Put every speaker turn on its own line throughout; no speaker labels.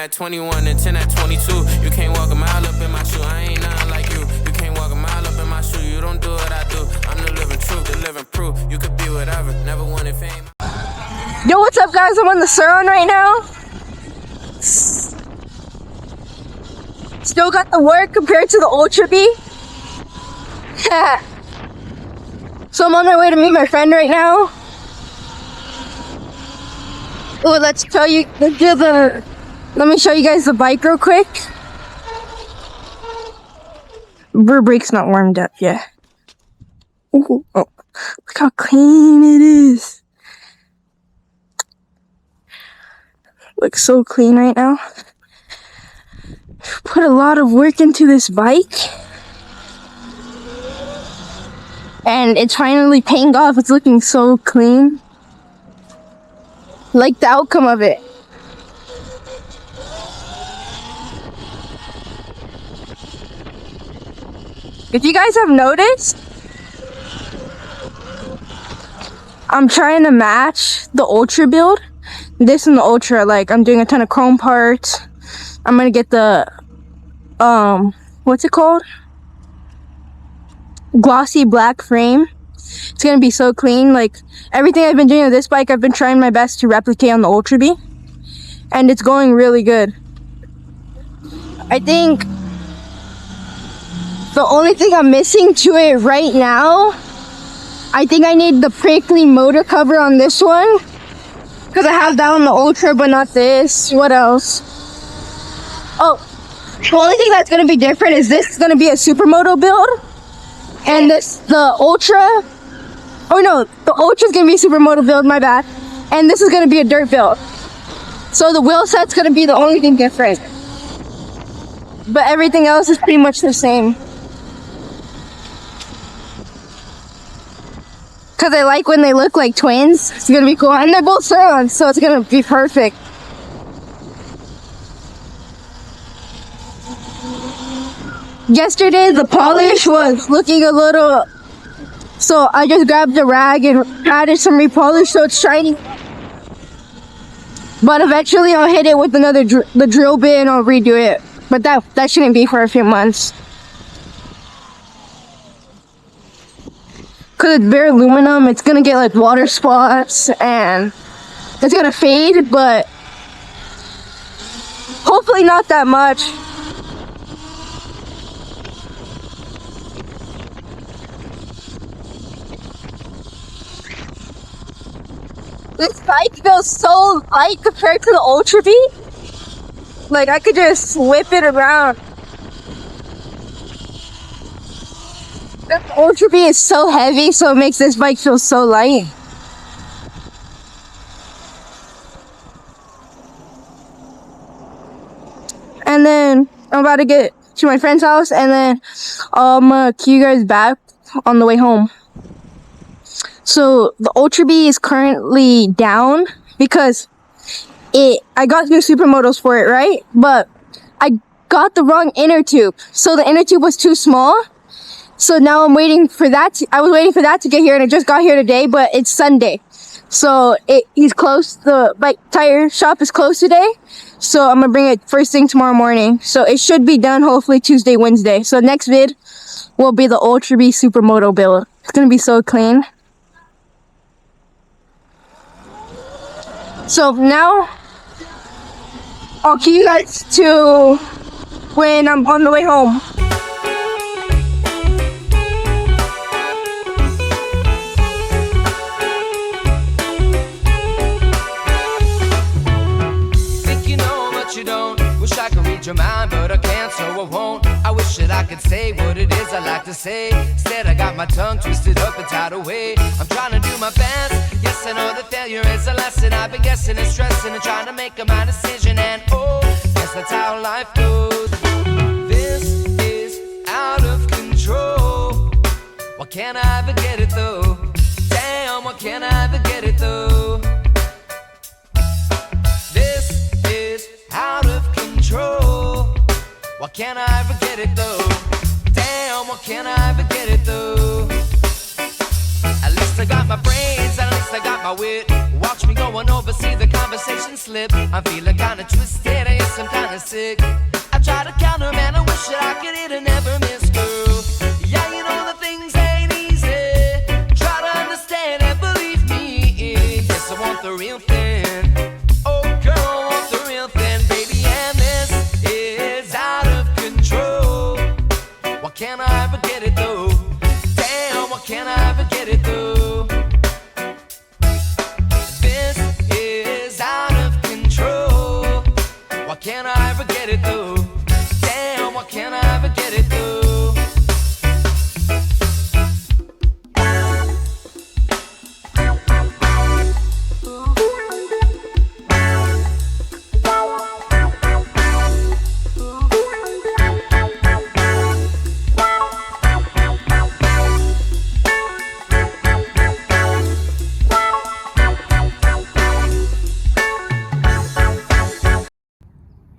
at 21 and 10 at 22. You can't walk a mile up in my shoe. I ain't nothing like you. You can't walk a mile up in my shoe. You don't do what I do. I'm the living truth, the living proof. You could be whatever, never wanted fame.
Yo, what's up, guys? I'm on the Surron right now. Still got the work compared to the Ultra B. So I'm on my way to meet my friend right now. Oh, let me show you guys the bike real quick. Rear brake's not warmed up yet. Ooh, oh, look how clean it is. Looks so clean right now. Put a lot of work into this bike. And it's finally paying off. It's looking so clean. Like the outcome of it. If you guys have noticed, I'm trying to match the Ultra build. This and the Ultra, like I'm doing a ton of chrome parts. I'm gonna get the, what's it called? Glossy black frame. It's gonna be so clean. Like everything I've been doing with this bike, I've been trying my best to replicate on the Ultra B, and it's going really good. I think the only thing I'm missing to it right now, I think I need the prickly motor cover on this one, because I have that on the Ultra but not this. What else? Oh, the only thing that's gonna be different is this is gonna be a supermoto build. And the Ultra, oh no, the Ultra is going to be a supermoto build, my bad. And this is going to be a dirt build. So the wheel set's going to be the only thing different. But everything else is pretty much the same. Because I like when they look like twins. It's going to be cool. And they're both Surrons, so it's going to be perfect. Yesterday the polish was looking a little, so I just grabbed a rag and added some repolish so it's shiny. But eventually I'll hit it with the drill bit and I'll redo it. But that shouldn't be for a few months. Cause it's bare aluminum, it's gonna get like water spots and it's gonna fade, but hopefully not that much. This bike feels so light compared to the Ultra B. Like I could just whip it around. The Ultra B is so heavy, so it makes this bike feel so light. And then I'm about to get to my friend's house, and then I'm gonna cue you guys back on the way home. So the Ultra B is currently down because I got new supermotos for it, right? But I got the wrong inner tube. So the inner tube was too small. So now I'm waiting for that. I was waiting for that to get here, and it just got here today, but it's Sunday. So he's closed. The bike tire shop is closed today. So I'm gonna bring it first thing tomorrow morning. So it should be done hopefully Tuesday, Wednesday. So next vid will be the Ultra B supermoto build. It's gonna be so clean. So now, I'll cue you guys to when I'm on the way home.
Think you know what you don't. Wish I could read your mind, but I can't, so I won't. I wish that I could say what it is I like to say. Instead I got my tongue twisted up and tied away. I'm trying to do my best. Yes, I know that failure is a lesson. I've been guessing and stressing and trying to make my decision. And oh, guess that's how life goes. This is out of control. Why can't I ever get it though? Damn, why can't I ever get it though? This is out of control. Why can't I ever get it though? Damn, why can't I ever get it though? At least I got my brains, at least I got my wit. Watch me going over, see the conversation slip. I'm feeling kinda twisted, I guess I'm kinda sick. I try to counter, man, I wish that I could hit and never miss, girl. Yeah, you know the things ain't easy. Try to understand and believe me. Yes, I want the real thing. Oh, girl, I want the real thing, baby, and this is out of control. Why can't I ever get it though? Damn, why can't I ever get it though? This is out of control. Why can't I ever get it though? Damn, why can't I ever get it though?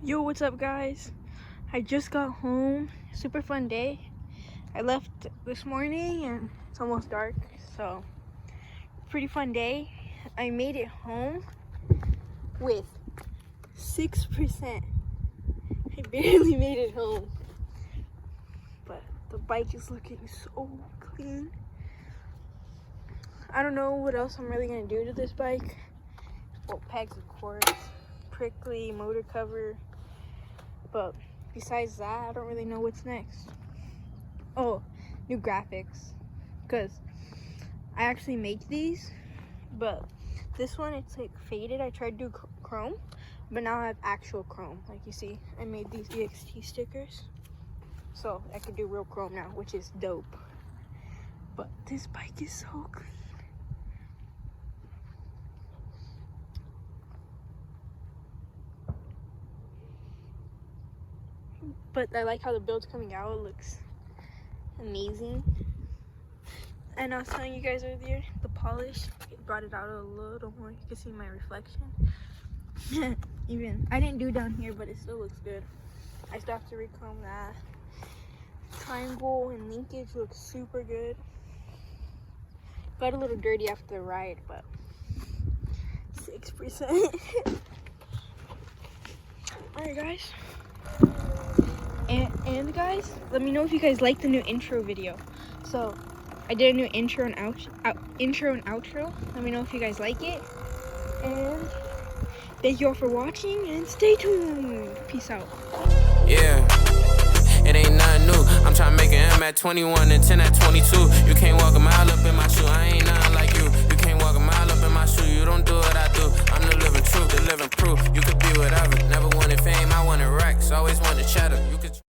Yo, what's up guys? I just got home. Super fun day. I left this morning and it's almost dark, so pretty fun day. I made it home with 6%. I barely made it home, but the bike is looking so clean. I don't know what else I'm really gonna do to this bike. Well, pegs of course, prickly motor cover, but besides that, I don't really know what's next. Oh, new graphics, because I actually make these, but this one, it's like faded. I tried to do chrome, but now I have actual chrome. Like you see, I made these EXT stickers, so I can do real chrome now, which is dope. But this bike is so clean. But I like how the build's coming out. It looks amazing. And I was telling you guys earlier, the polish, it brought it out a little more. You can see my reflection. Even, I didn't do down here, but it still looks good. I still have to rechrome that. Triangle and linkage looks super good. Got a little dirty after the ride, but 6%. Alright guys. And guys, let me know if you guys like the new intro video. So I did a new intro and outro. Let me know if you guys like it. And thank you all for watching and stay tuned. Peace out.
Yeah, it ain't nothing new. I'm trying to make an M at 21 and 10 at 22. You can't walk a mile up in my shoe. I ain't nothing like you. You can't walk a mile up in my shoe. You don't do what I do. I'm the living truth, the living proof. You could be whatever. Never wanted fame, I wanted racks. Always wanted cheddar. You could